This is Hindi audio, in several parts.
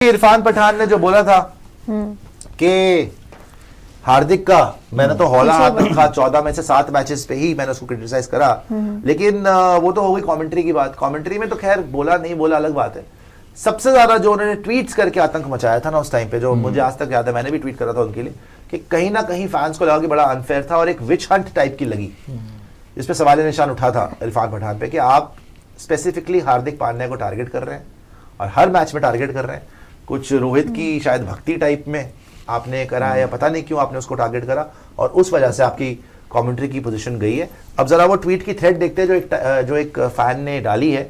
इरफान पठान ने जो बोला था कि हार्दिक का मैंने तो हौला हाथ रखा, 14 में से 7 मैचेस पे ही मैंने उसको क्रिटिसाइज करा, लेकिन वो तो हो गई कमेंट्री की बात। कमेंट्री में तो खैर बोला नहीं बोला अलग बात है। सबसे ज्यादा जो उन्होंने ट्वीट्स करके आतंक मचाया था ना उस टाइम पे, जो मुझे आज तक याद है, मैंने भी ट्वीट करा था उनके लिए, कि कहीं ना कहीं फैंस को लगा कि बड़ा अनफेयर था और एक विच हंट टाइप की लगी। इस पे सवाल निशान उठा था इरफान पठान पे कि आप स्पेसिफिकली हार्दिक पांड्या को टारगेट कर रहे हैं और हर मैच में टारगेट कर रहे हैं। कुछ रोहित की शायद भक्ति टाइप में आपने करा है या पता नहीं क्यों आपने उसको टारगेट करा और उस वजह से आपकी कमेंट्री की पोजीशन गई है। अब जरा वो ट्वीट की थ्रेड देखते हैं जो एक फैन ने डाली है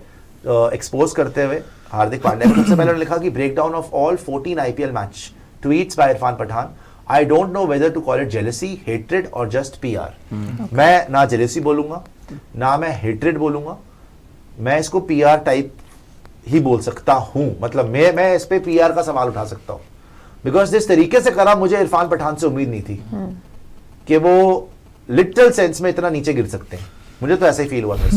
एक्सपोज करते हुए हार्दिक पांड्या को। सबसे पहले उन्होंने लिखा कि breakdown of all 14 IPL match tweets by Irfan Pathan. I don't know whether to call it jealousy, hatred और जस्ट PR। मैं ना जेलेसी बोलूंगा ना मैं हेट्रेड बोलूंगा, मैं इसको PR टाइप ही बोल सकता हूं। मतलब मैं इस पे PR का सवाल उठा सकता हूं, बिकॉज जिस तरीके से करा मुझे इरफान पठान से उम्मीद नहीं थी कि वो लिटरल सेंस में इतना नीचे गिर सकते हैं। मुझे तो ऐसा ही फील हुआ था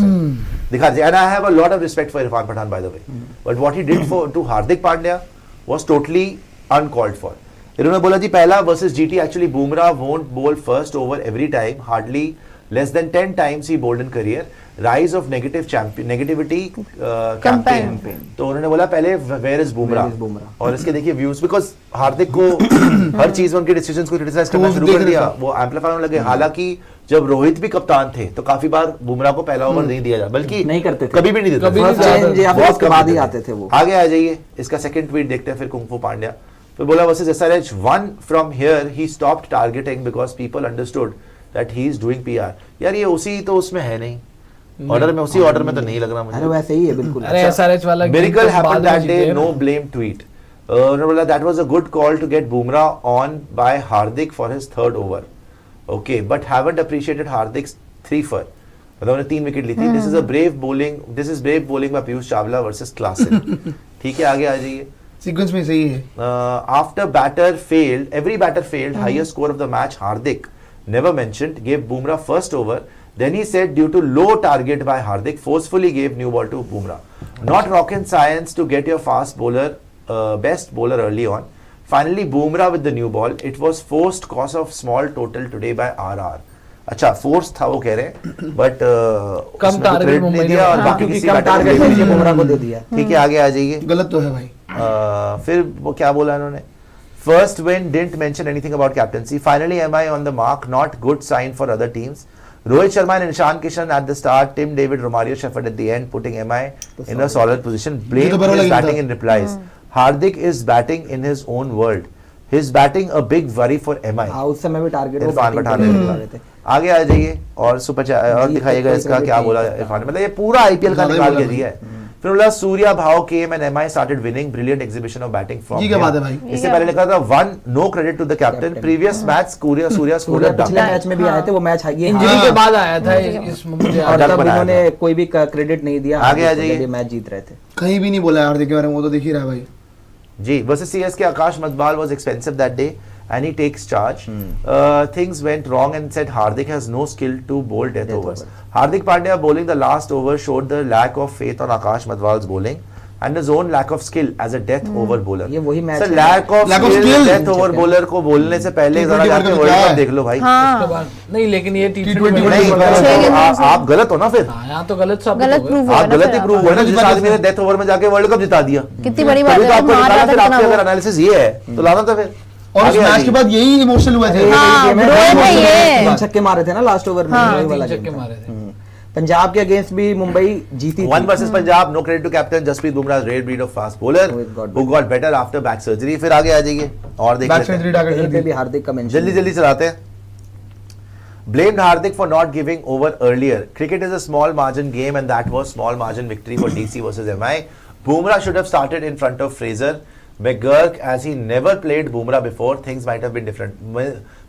दिखा दिया। And I have a lot of respect for Irfan Pathan by the way, but what he did for to Hardik Pandya was totally uncalled for. इन्होंने बोला जी पहला versus GT, actually Bumrah won't bowl first over every time, hardly less than 10 times he bowled in career, rise of negativity campaign. तो उन्होंने बोला पहले वेयर इज बुमराह, और इसके देखिए व्यूज, बिकॉज हार्दिक को हर चीज में उनके डिसीजंस को क्रिटिसाइज करना शुरू कर दिया, वो एम्पलीफाई होने लगे। हालांकि जब रोहित भी कप्तान थे तो काफी बार बुमराह को पहला ओवर नहीं दिया जाता, बल्कि नहीं करते थे, कभी भी नहीं देते थे, बाद ही आते थे वो। आगे आ जाइए, इसका सेकंड ट्वीट देखते हैं फिर कुंफू पांड्या। फिर बोला versus SRH 1 from here he stopped targeting because people understood that he is doing PR। यार ये उसी तो उसमें है नहीं ऑर्डर में, उसी ऑर्डर में तो नहीं लग रहा मुझे। अरे वैसे ही है बिल्कुल। अरे SRH वाला miracle happened that day, no blame tweet. उन्होंने बोला that was a good call to get Bumrah on by Hardik for his third over, okay, but haven't appreciated Hardik's 3 for, मतलब उन्होंने 3 विकेट ली थी। This is brave bowling by Piyush Chawla versus classic. ठीक है, आगे आ जाइए, सीक्वेंस में सही है। After batter failed, every batter failed, highest score of the match Hardik never mentioned, gave Bumrah first over, then he said due to low target by Hardik forcefully gave new ball to Bumrah. Not rocket science to get your fast bowler, best bowler early on. Finally Bumrah with the new ball, it was forced cause of small total today by RR. अच्छा फोर्स था वो कह रहे हैं, बट कम टारगेट मुंबई ने दिया और बाकी किसी कम टारगेट में बुमराह को दे दिया। ठीक है, आगे आ जाइए। गलत तो है भाई। फिर वो क्या बोला इन्होंने, first win, didn't mention anything about captaincy. Finally MI on the mark, not good sign for other teams. Rohit Sharma and Ishan Kishan at the start, Tim David, Romario Shepherd at the end, putting MI in a solid position. Blame his batting in replies. Hardik is batting in his own world. His batting a big worry for MI. हाँ, उस समय भी टारगेट इरफान पठान ने दिखा रहे थे। आगे आ जाइए और सुपर और दिखाइएगा इसका क्या बोला इरफान, मतलब ये पूरा IPL का निकाल के दिया है। फिर बोला सूर्या भाव came and MI started winning, brilliant exhibition of batting from ये क्या बात है भाई। इससे पहले लिखा था 1 no credit to the captain, previous match Surya scored a पिछले मैच में भी आए थे, वो मैच इंजरी के बाद आया था इस मुझे और तब इन्होंने कोई भी क्रेडिट नहीं दिया। आगे आ जाइए, मैच जीत रहे थे, कहीं भी नहीं बोला हार्दिक के बारे में, वो तो देख ही रहा है भाई जी। Versus CSK Akash Madhwal was expensive that day and he takes charge. Things went wrong and said Hardik has no skill to bowl death overs. Hardik Pandya bowling the last over showed the lack of faith on Akash Madhwal's bowling and his own lack of skill as a death over bowler. ये वही मैच है। lack of skill death over bowler को बोलने से पहले जरा जाके वर्ल्ड कप देख लो भाई। नहीं, लेकिन ये T20 नहीं, आप गलत हो ना फिर। यहाँ तो गलत सब गलत प्रूव आप गलत ही प्रूव हुए ना, जिस आदमी ने डेथ ओवर में जाके वर्ल्ड कप जिता दिया। कितनी बड़ी बात है। तो आपको निकाला, फिर आपके अगर एनालिसिस ये है तो लाना था फिर। और उस मैच के बाद यही इमोशनल हुए थे। तीन छक्के मारे थे ना लास्ट ओवर में, वही वाला छक्के मारे थे। पंजाब के अगेंस्ट भी मुंबई जीती थी। 1 versus Punjab, no credit to captain Jasprit Bumrah, rare breed of fast bowler who got better after back surgery. फिर आगे आ जाइए और देख लेते हैं, भी हार्दिक का मेंशन जल्दी चलाते हैं। Blamed Hardik for not giving over earlier. Cricket is a small margin game and that was small margin victory for DC versus MI. Bumrah should have started in front of Fraser McGurk as he never played Bumrah before. Things might have been different.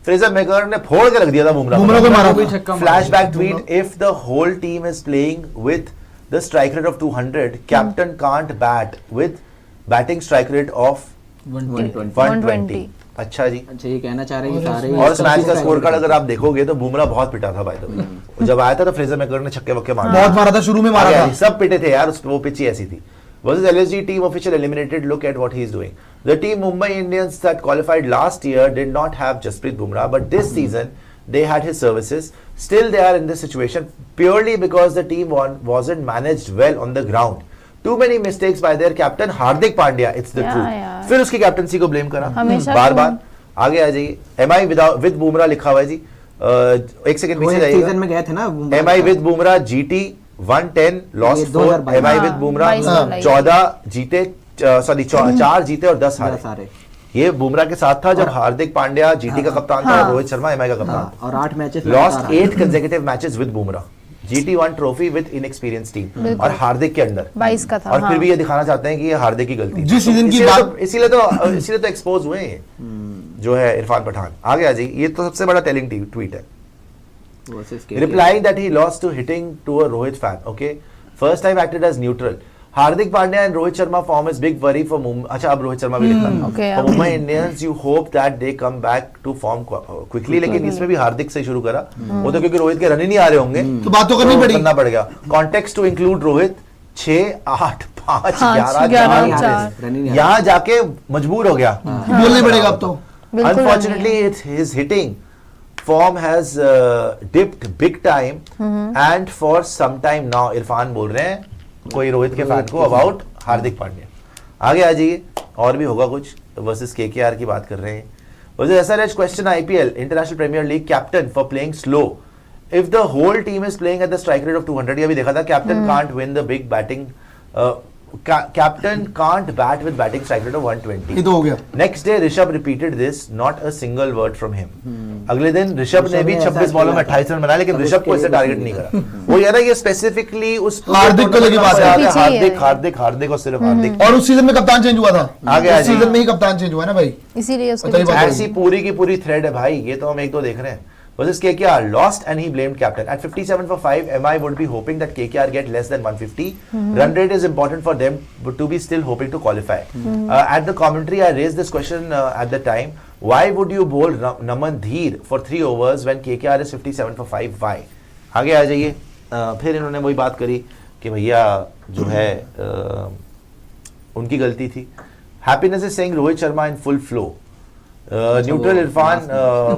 Fraser McGurk ने फोड़ के रख दिया था बुमराह को मारा। Flashback tweet: If the whole team is playing with the strike rate of 200, captain can't bat with batting strike rate of 120. अच्छा जी, अच्छा ये कहना चाह रहे हैं सारे। और इस मैच का स्कोर कार्ड अगर आप देखोगे तो बुमराह बहुत पिटा था भाई। तो जब आया था तो फ्रेजर मैकगर्क ने छक्के वक्के मारे, बहुत मारा था, शुरू में मारा था, सब पिटे थे यार, वो पिच ही ऐसी थी। Versus LSG team official eliminated, look at what he is doing. The team Mumbai Indians that qualified last year did not have Jasprit Bumrah, but this season they had his services. Still, they are in this situation purely because the team wasn't managed well on the ground. Too many mistakes by their captain Hardik Pandya. It's the truth. फिर उसकी कैप्टनसी को ब्लेम करा बार-बार. आगे आ जाइए. MI with Bumrah लिखा हुआ है जी. एक सेकंड पीछे जाइए. सीजन में गए थे ना MI with Bumrah GT 110 lost 4. MI with Bumrah 14 जीते, सॉरी 4 जीते और 10 हारे. ये बुमराह के साथ था जब हार्दिक पांड्या जीटी का कप्तान था और रोहित शर्मा एमआई का कप्तान था. और 8 matches lost 8 consecutive matches with Bumrah. GT one trophy with inexperience team और हार्दिक के अंडर 22 का था. और फिर भी ये दिखाना चाहते हैं कि ये हार्दिक की गलती जिस सीजन की बात, इसीलिए तो एक्सपोज हुए हैं जो है इरफान पठान. आगे आ जाइए. ये तो सबसे बड़ा टेलिंग ट्वीट है. Replying that he lost to hitting to a Rohit fan. Okay, first time acted as neutral. Hardik Pandya and Rohit Sharma form is big worry for Mumbai. अच्छा अब रोहित शर्मा भी लिखा. Okay, For Mumbai Indians, you hope that they come back to form quickly. लेकिन इसमें भी हार्दिक से शुरू करा. वो तो क्योंकि रोहित के रन ही नहीं आ रहे होंगे. तो बात तो करनी पड़ी. करना पड़ गया. Context to include Rohit 6, 8, 5, 11, 4. यहाँ जाके मजबूर हो गया. बोलना पड़ेगा अब तो. Unfortunately, it's his hitting form has dipped big time and for some time now. Irfan बोल रहे हैं कोई रोहित के फैन को अबाउट हार्दिक पांड्या. आगे आ जाइए. और भी होगा कुछ. वर्सेस केकेआर की बात कर रहे हैं. Versus SRH question IPL international premier league captain for playing slow. If the whole team is playing at the strike rate of 200. ये भी देखा था. Captain can't win the big batting. Captain can't bat with batting strike rate of 120. ये तो हो गया. Next day Rishabh repeated this, not a single word from him. अगले दिन ऋषभ ने भी 26 बॉलों में 28 रन बनाए लेकिन ऋषभ को इसे टारगेट नहीं करा. वो यार ये स्पेसिफिकली उस हार्दिक को लेके बात है. हार्दिक और सिर्फ हार्दिक. और उस सीजन में कप्तान चेंज हुआ था. आगे आ सीजन में ही कप्तान चेंज हुआ ना भाई. इसीलिए ऐसी पूरी की पूरी थ्रेड है भाई. ये तो हम एक दो देख रहे हैं. Versus KKR lost and he blamed captain. At 57 for 5, MI would be hoping that KKR get less than 150. Run rate is important for them, but to be still hoping to qualify. At the commentary, I raised this question at the time. Why would you bowl Naman Dheer for 3 overs when KKR is 57 for 5? Why? आगे आ जाइए. फिर इन्होंने वही बात करी कि भैया जो है उनकी गलती थी. Happiness is saying Rohit Sharma in full flow. Neutral Irfan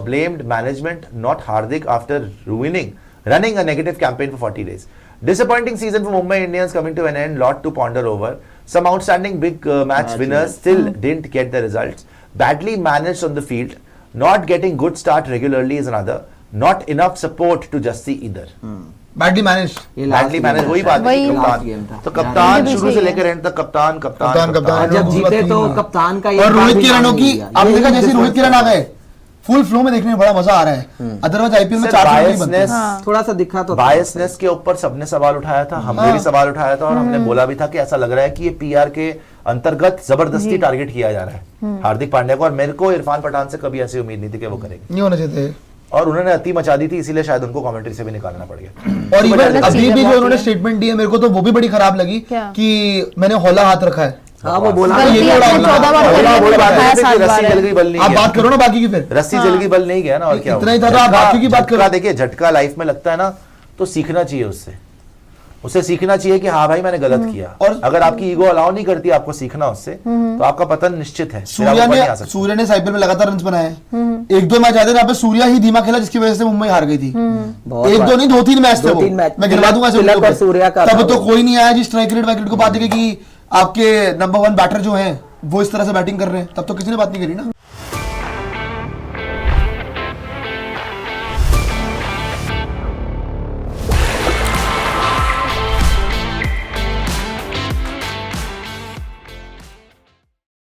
blamed management, not Hardik, after running a negative campaign for 40 days. Disappointing season for Mumbai Indians coming to an end. Lot to ponder over. Some outstanding big match winners still didn't get the results. Badly managed on the field. Not getting good start regularly is another. Not enough support to Jassi either. Badly manage. वही बात है. कप्तान तो कप्तान शुरू से लेकर एंड तक कप्तान. जब जीते तो कप्तान का. और रोहित के रनों की आप देखा जैसे रोहित के रन आ गए फुल फ्लो में देखने में बड़ा मजा आ रहा है. अदरवाइज आईपीएल में 4 रन नहीं बनते. थोड़ा सा दिखा तो बायसनेस के ऊपर सबने सवाल उठाया था. हमने भी सवाल उठाया था और हमने बोला भी था कि ऐसा लग रहा है कि ये पीआर के अंतर्गत जबरदस्ती टारगेट किया जा रहा है हार्दिक पांड्या को. और मेरे को इरफान पठान से कभी ऐसी उम्मीद नहीं थी कि वो करेंगे. नहीं होना चाहिए. और उन्होंने अति मचा दी थी इसीलिए शायद उनको कमेंट्री से भी निकालना पड़ गया. और इवन अभी भी जो उन्होंने स्टेटमेंट दी है मेरे को तो वो भी बड़ी खराब लगी कि मैंने हौला हाथ रखा है. हाँ वो बोला. रस्सी जल गई बल नहीं. आप बात करो ना बाकी की. फिर रस्सी जल गई बल नहीं गया ना. और क्या इतना ही था. आप बाकी की बात करो. देखिए झटका लाइफ में लगता है ना तो सीखना चाहिए उससे सीखना चाहिए कि हाँ भाई मैंने गलत किया. और अगर आपकी ईगो अलाउ नहीं करती आपको सीखना उससे तो आपका पतन निश्चित है. सूर्या ने आईपीएल में लगातार रन बनाए. 1-2 मैच आते हैं सूर्या ही धीमा खेला जिसकी वजह से मुंबई हार गई थी. 1-2 नहीं 2-3 मैच थे. मैं गिनवा दूंगा. तब तो कोई नहीं आया जी स्ट्राइक रेट को बात की आपके नंबर 1 बैटर जो है वो इस तरह से बैटिंग कर रहे हैं. तब तो किसी ने बात नहीं करी ना.